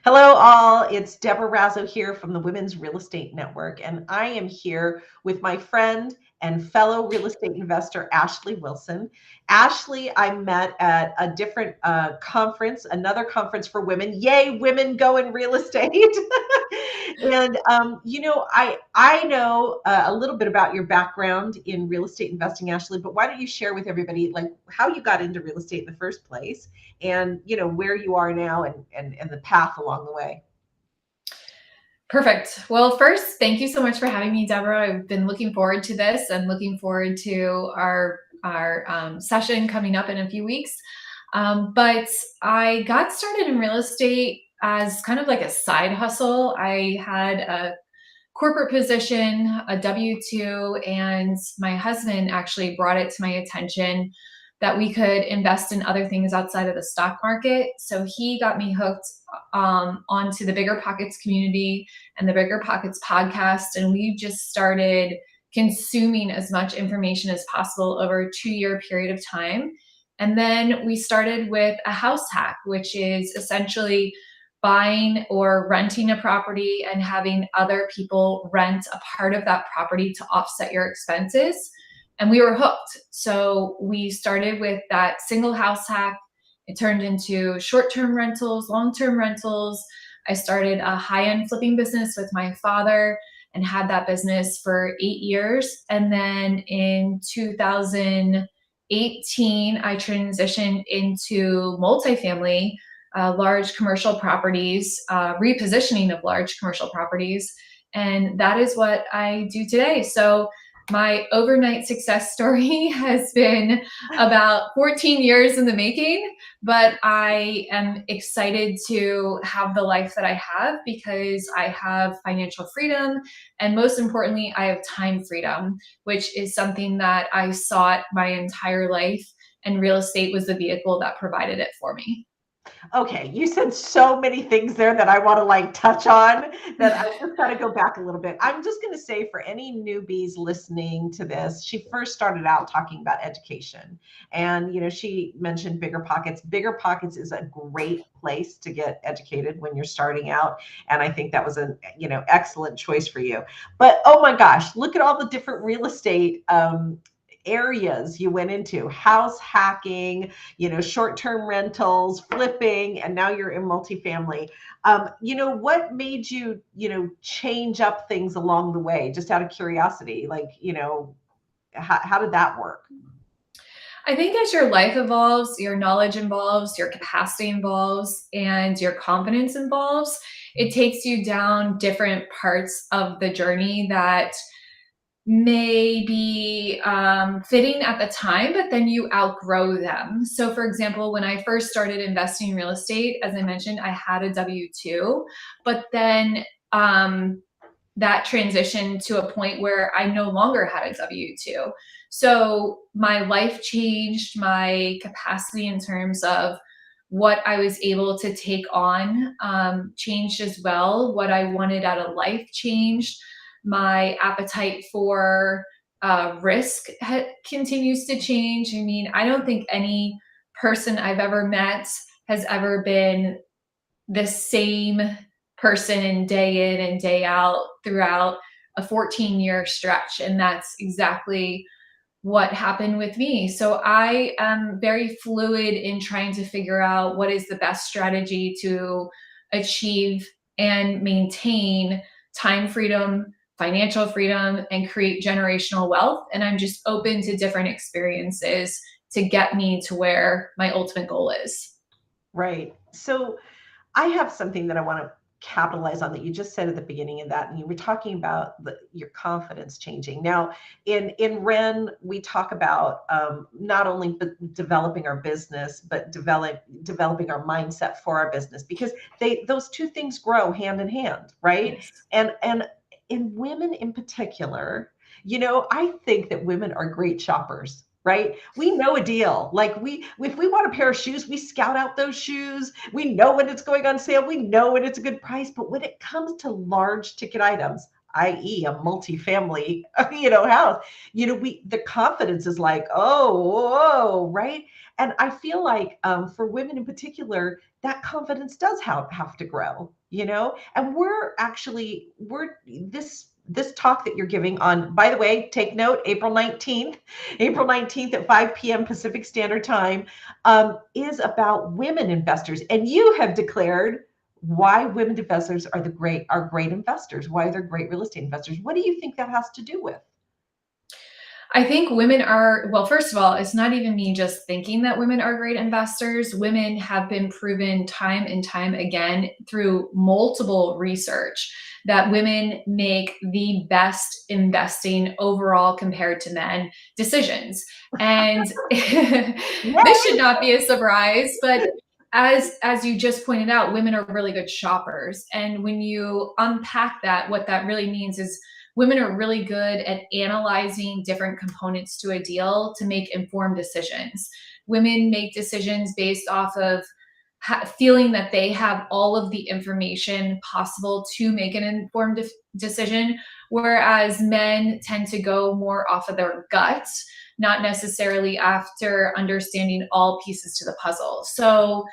Hello, all. It's Deborah Razzo here from the Women's Real Estate Network, and I am here with my friend and fellow real estate investor, Ashley Wilson. Ashley, I met at a different conference, another conference for women. Yay, women go in real estate. And I know a little bit about your background in real estate investing, Ashley. But why don't you share with everybody like how you got into real estate in the first place, and where you are now, and the path along the way. Perfect. Well, first, thank you so much for having me, Deborah. I've been looking forward to this and looking forward to our session coming up in a few weeks. But I got started in real estate as kind of like a side hustle. I had a corporate position, a W-2, and my husband actually brought it to my attention that we could invest in other things outside of the stock market. So he got me hooked onto the Bigger Pockets community and the Bigger Pockets podcast. And we just started consuming as much information as possible over a 2-year period of time. And then we started with a house hack, which is essentially buying or renting a property and having other people rent a part of that property to offset your expenses. And we were hooked. So we started with that single house hack. It turned into short-term rentals, long-term rentals. I started a high-end flipping business with my father and had that business for 8 years. And then in 2018, I transitioned into multifamily, large commercial properties, repositioning of large commercial properties. And that is what I do today. So my overnight success story has been about 14 years in the making, but I am excited to have the life that I have because I have financial freedom. And most importantly, I have time freedom, which is something that I sought my entire life. And real estate was the vehicle that provided it for me. Okay, you said so many things there that I want to like touch on, that I just got to go back a little bit. I'm just going to say, for any newbies listening to this, she first started out talking about education, and she mentioned Bigger Pockets. Bigger Pockets is a great place to get educated when you're starting out, and I think that was an excellent choice for you. But oh my gosh, look at all the different real estate areas you went into: house hacking, short-term rentals, flipping, and now you're in multifamily. What made you, change up things along the way, just out of curiosity? Like, how did that work? I think as your life evolves, your knowledge evolves, your capacity evolves, and your confidence evolves, it takes you down different parts of the journey that may be fitting at the time, but then you outgrow them. So, for example, when I first started investing in real estate, as I mentioned, I had a W-2, but then that transitioned to a point where I no longer had a W-2. So my life changed, my capacity in terms of what I was able to take on changed as well. What I wanted out of life changed. My appetite for risk continues to change. I mean, I don't think any person I've ever met has ever been the same person day in and day out throughout a 14-year stretch. And that's exactly what happened with me. So I am very fluid in trying to figure out what is the best strategy to achieve and maintain time freedom, financial freedom, and create generational wealth. And I'm just open to different experiences to get me to where my ultimate goal is. Right. So I have something that I want to capitalize on that you just said at the beginning of that, and you were talking about your confidence changing. Now, in REN, we talk about not only developing our business, but developing our mindset for our business, because those two things grow hand in hand, right? Yes. And in women in particular, I think that women are great shoppers. Right? We know a deal. Like, if we want a pair of shoes, we scout out those shoes. We know when it's going on sale. We know when it's a good price. But when it comes to large ticket items, i.e. a multifamily, house, the confidence is like, oh, whoa, right? And I feel like for women in particular, that confidence does have to grow, you know. And we're this talk that you're giving on, by the way, take note, April 19th at 5 p.m. Pacific Standard Time, is about women investors. And you have declared why women investors are great investors, why they're great real estate investors. What do you think that has to do with? I think women are, well, first of all, it's not even me just thinking that women are great investors. Women have been proven time and time again through multiple research that women make the best investing overall compared to men decisions. And this should Yay! not be a surprise, but as you just pointed out, women are really good shoppers. And when you unpack that, what that really means is women are really good at analyzing different components to a deal to make informed decisions. Women make decisions based off of feeling that they have all of the information possible to make an informed decision, whereas men tend to go more off of their gut, not necessarily after understanding all pieces to the puzzle. So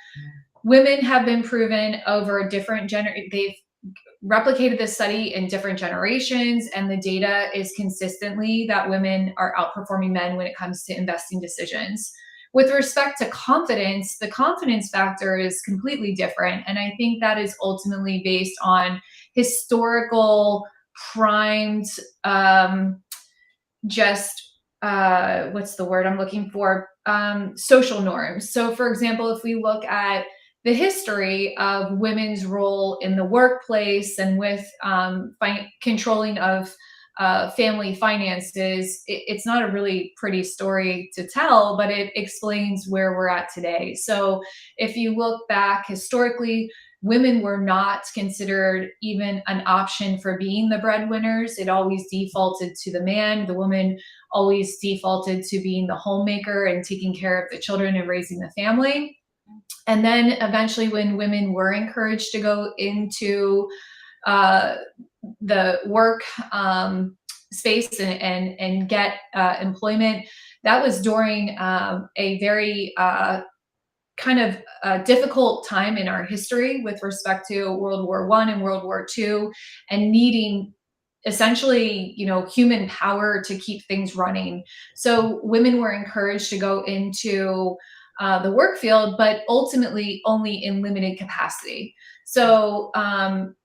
women have been proven over different they've replicated this study in different generations, and the data is consistently that women are outperforming men when it comes to investing decisions. With respect to confidence, the confidence factor is completely different. And I think that is ultimately based on historical primed, just what's the word I'm looking for? Social norms. So, for example, if we look at the history of women's role in the workplace and with controlling of family finances, it's not a really pretty story to tell, but it explains where we're at today. So if you look back historically, women were not considered even an option for being the breadwinners. It always defaulted to the man. The woman always defaulted to being the homemaker and taking care of the children and raising the family. And then eventually, when women were encouraged to go into uh, the work space and get employment, that was during a very kind of a difficult time in our history with respect to World War I and World War II, and needing essentially, human power to keep things running. So women were encouraged to go into the work field, but ultimately only in limited capacity. So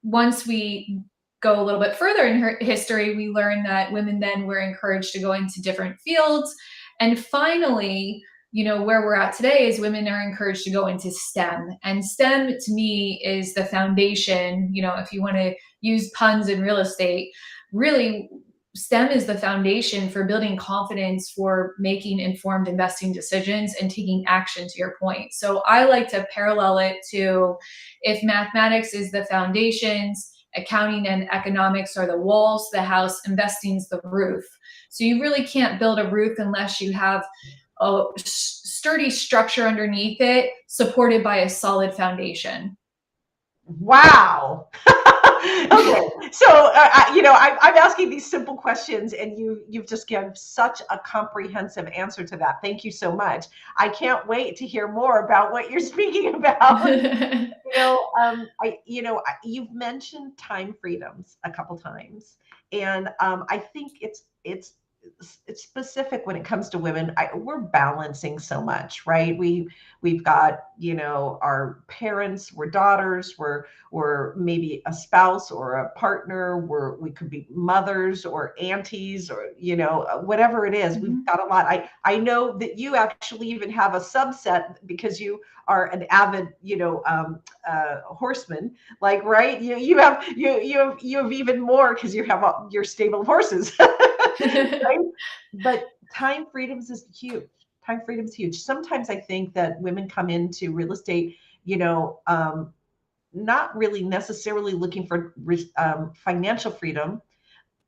once we go a little bit further in her history, we learn that women then were encouraged to go into different fields. And finally, where we're at today is women are encouraged to go into STEM. And STEM to me is the foundation, if you want to use puns in real estate, really STEM is the foundation for building confidence, for making informed investing decisions and taking action, to your point. So I like to parallel it to, if mathematics is the foundations, accounting and economics are the walls to the house, investing is the roof. So you really can't build a roof unless you have a sturdy structure underneath it, supported by a solid foundation. Wow. Okay, so I'm asking these simple questions, and you've just given such a comprehensive answer to that. Thank you so much. I can't wait to hear more about what you're speaking about. You've mentioned time freedoms a couple times, and I think it's specific when it comes to women. We're balancing so much, right? We've got our parents, we're daughters, we're maybe a spouse or a partner, we could be mothers or aunties, or whatever it is. We've got a lot. I know that you actually even have a subset because you are an avid horseman, like, right? You have even more because you have your stable of horses. Right? But time freedoms is huge. Time freedom's huge. Sometimes I think that women come into real estate, not really necessarily looking for financial freedom,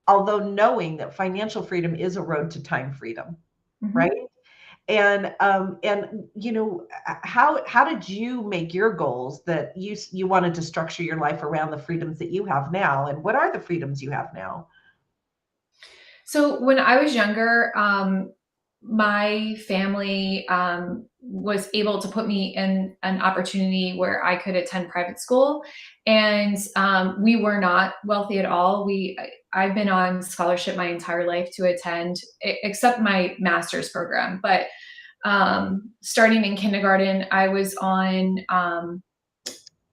although knowing that financial freedom is a road to time freedom, right? And how did you make your goals that you wanted to structure your life around the freedoms that you have now, and what are the freedoms you have now? So when I was younger, my family was able to put me in an opportunity where I could attend private school, and we were not wealthy at all. I've been on scholarship my entire life to attend, except my master's program. But starting in kindergarten, I was on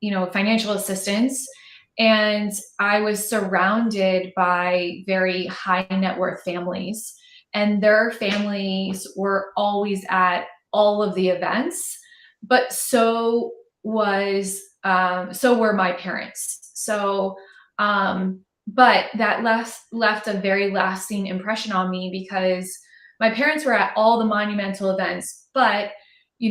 financial assistance. And I was surrounded by very high net worth families, and their families were always at all of the events, but so were my parents. But that left a very lasting impression on me because my parents were at all the monumental events, but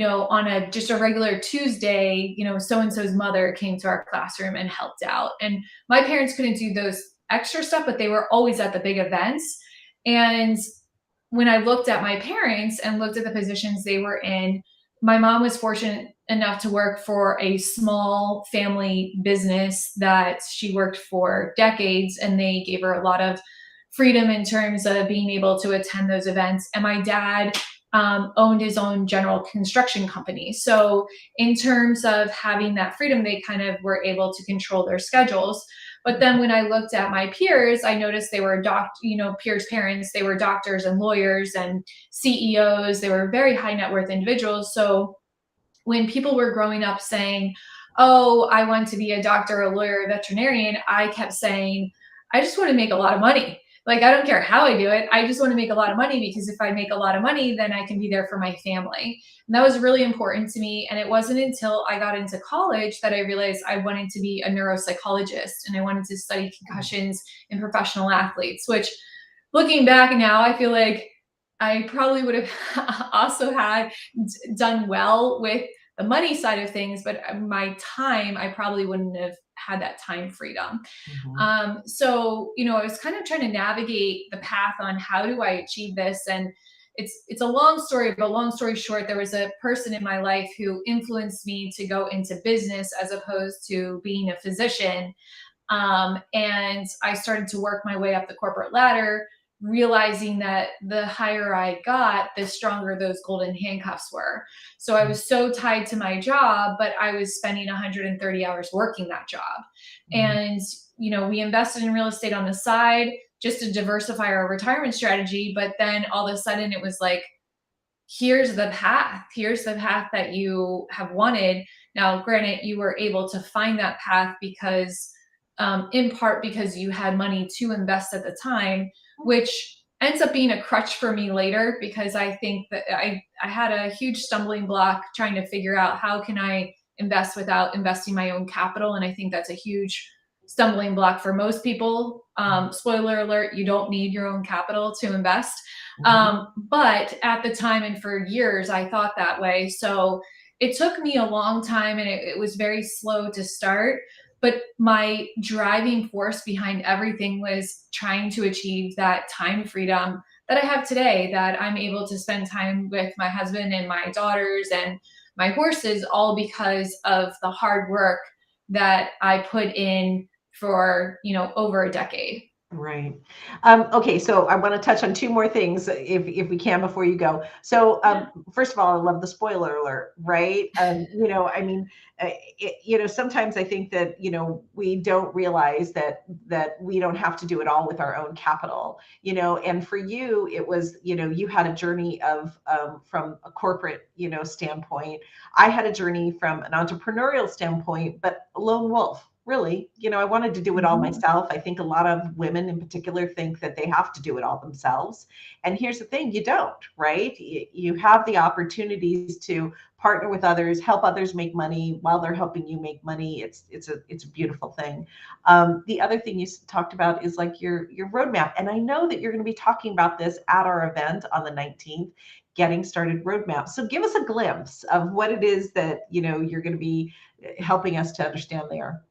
on just a regular Tuesday, so and so's mother came to our classroom and helped out. And my parents couldn't do those extra stuff, but they were always at the big events. And when I looked at my parents and looked at the positions they were in, my mom was fortunate enough to work for a small family business that she worked for decades, and they gave her a lot of freedom in terms of being able to attend those events. And my dad owned his own general construction company. So, in terms of having that freedom, they kind of were able to control their schedules. But then when I looked at my peers, I noticed they were peers' parents, they were doctors and lawyers and CEOs. They were very high net worth individuals. So when people were growing up saying, "Oh, I want to be a doctor, a lawyer, a veterinarian," I kept saying, "I just want to make a lot of money. Like, I don't care how I do it. I just want to make a lot of money, because if I make a lot of money, then I can be there for my family." And that was really important to me. And it wasn't until I got into college that I realized I wanted to be a neuropsychologist, and I wanted to study concussions in professional athletes, which, looking back now, I feel like I probably would have also had done well with the money side of things, but my time, I probably wouldn't have had that time freedom. Mhm. I was kind of trying to navigate the path on how do I achieve this. And it's a long story, but long story short, there was a person in my life who influenced me to go into business as opposed to being a physician. And I started to work my way up the corporate ladder, realizing that the higher I got, the stronger those golden handcuffs were. So I was so tied to my job, but I was spending 130 hours working that job. Mhm. And, we invested in real estate on the side just to diversify our retirement strategy. But then all of a sudden it was like, here's the path that you have wanted. Now granted, you were able to find that path because in part because you had money to invest at the time, which ends up being a crutch for me later, because I think that I had a huge stumbling block trying to figure out how can I invest without investing my own capital. And I think that's a huge stumbling block for most people. Spoiler alert, you don't need your own capital to invest. Mhm. But at the time and for years, I thought that way. So it took me a long time, and it was very slow to start. But my driving force behind everything was trying to achieve that time freedom that I have today, that I'm able to spend time with my husband and my daughters and my horses, all because of the hard work that I put in for, over a decade. Right. Okay, so I want to touch on two more things, if we can, before you go. So, Yeah. first of all, I love the spoiler alert, right? I mean, sometimes I think that we don't realize that we don't have to do it all with our own capital. And for you, it was you had a journey of from a corporate standpoint. I had a journey from an entrepreneurial standpoint, but a lone wolf. Really, I wanted to do it all Mhm. myself. I think a lot of women in particular think that they have to do it all themselves. And here's the thing, you don't, right? You have the opportunities to partner with others, help others make money while they're helping you make money. It's a beautiful thing. The other thing you talked about is like your roadmap. And I know that you're going to be talking about this at our event on the 19th, getting started roadmap. So give us a glimpse of what it is that you're going to be helping us to understand there.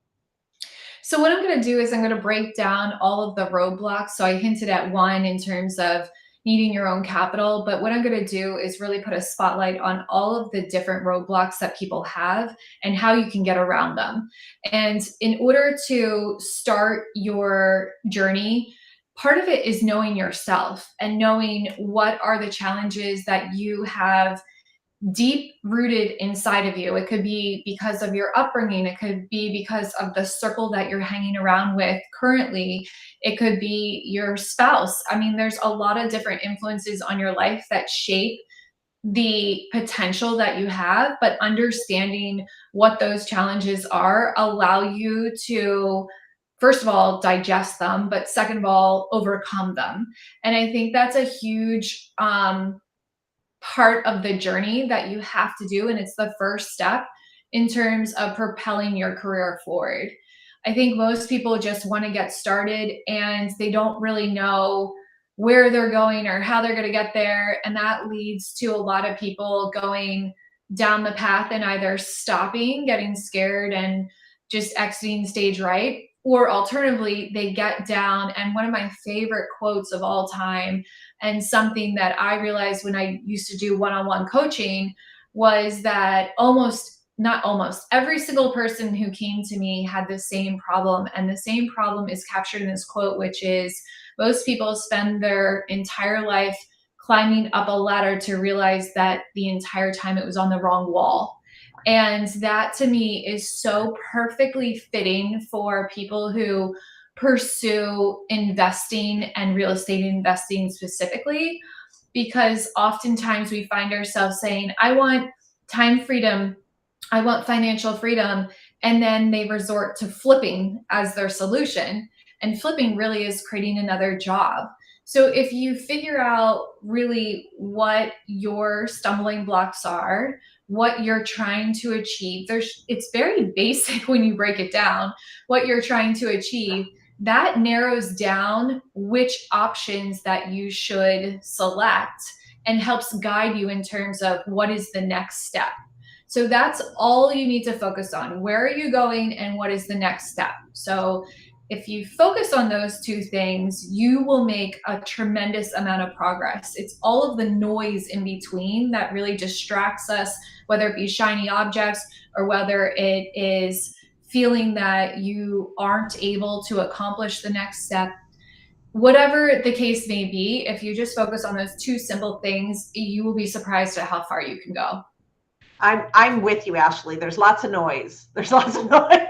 So what I'm going to do is I'm going to break down all of the roadblocks. So I hinted at one in terms of needing your own capital, but what I'm going to do is really put a spotlight on all of the different roadblocks that people have and how you can get around them. And in order to start your journey, part of it is knowing yourself and knowing what are the challenges that you have deep rooted inside of you. It could be because of your upbringing, it could be because of the circle that you're hanging around with currently, it could be your spouse. I mean, there's a lot of different influences on your life that shape the potential that you have, but understanding what those challenges are allow you to, first of all, digest them, but second of all, overcome them. And I think that's a huge part of the journey that you have to do. And it's the first step in terms of propelling your career forward. I think most people just want to get started and they don't really know where they're going or how they're going to get there. And that leads to a lot of people going down the path and either stopping, getting scared, and just exiting stage right. Or alternatively, they get down. And one of my favorite quotes of all time, and something that I realized when I used to do one on one coaching, was that not almost, every single person who came to me had the same problem. And the same problem is captured in this quote, which is most people spend their entire life climbing up a ladder to realize that the entire time it was on the wrong wall. And that to me is so perfectly fitting for people who pursue investing and real estate investing specifically, because oftentimes we find ourselves saying, I want time freedom, I want financial freedom. And then they resort to flipping as their solution. And flipping really is creating another job. So if you figure out really what your stumbling blocks are, what you're trying to achieve, it's very basic when you break it down, what you're trying to achieve, that narrows down which options that you should select and helps guide you in terms of what is the next step. So that's all you need to focus on. Where are you going and what is the next step? So if you focus on those two things, you will make a tremendous amount of progress. It's all of the noise in between that really distracts us, whether it be shiny objects or whether it is feeling that you aren't able to accomplish the next step. Whatever the case may be, if you just focus on those two simple things, you will be surprised at how far you can go. I'm with you, Ashley. There's lots of noise. There's lots of noise.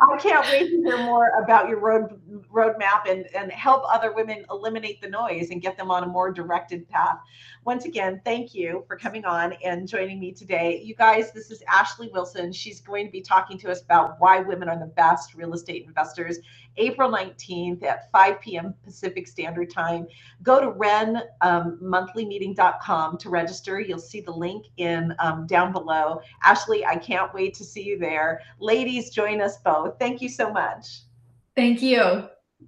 I can't wait to hear more about your roadmap and help other women eliminate the noise and get them on a more directed path. Once again, thank you for coming on and joining me today. You guys, this is Ashley Wilson. She's going to be talking to us about why women are the best real estate investors, April 19th at 5 p.m. Pacific Standard Time. Go to WREN monthlymeeting.com to register. You'll see the link in down below. Ashley, I can't wait to see you there. Ladies, join us both. Thank you so much. Thank you.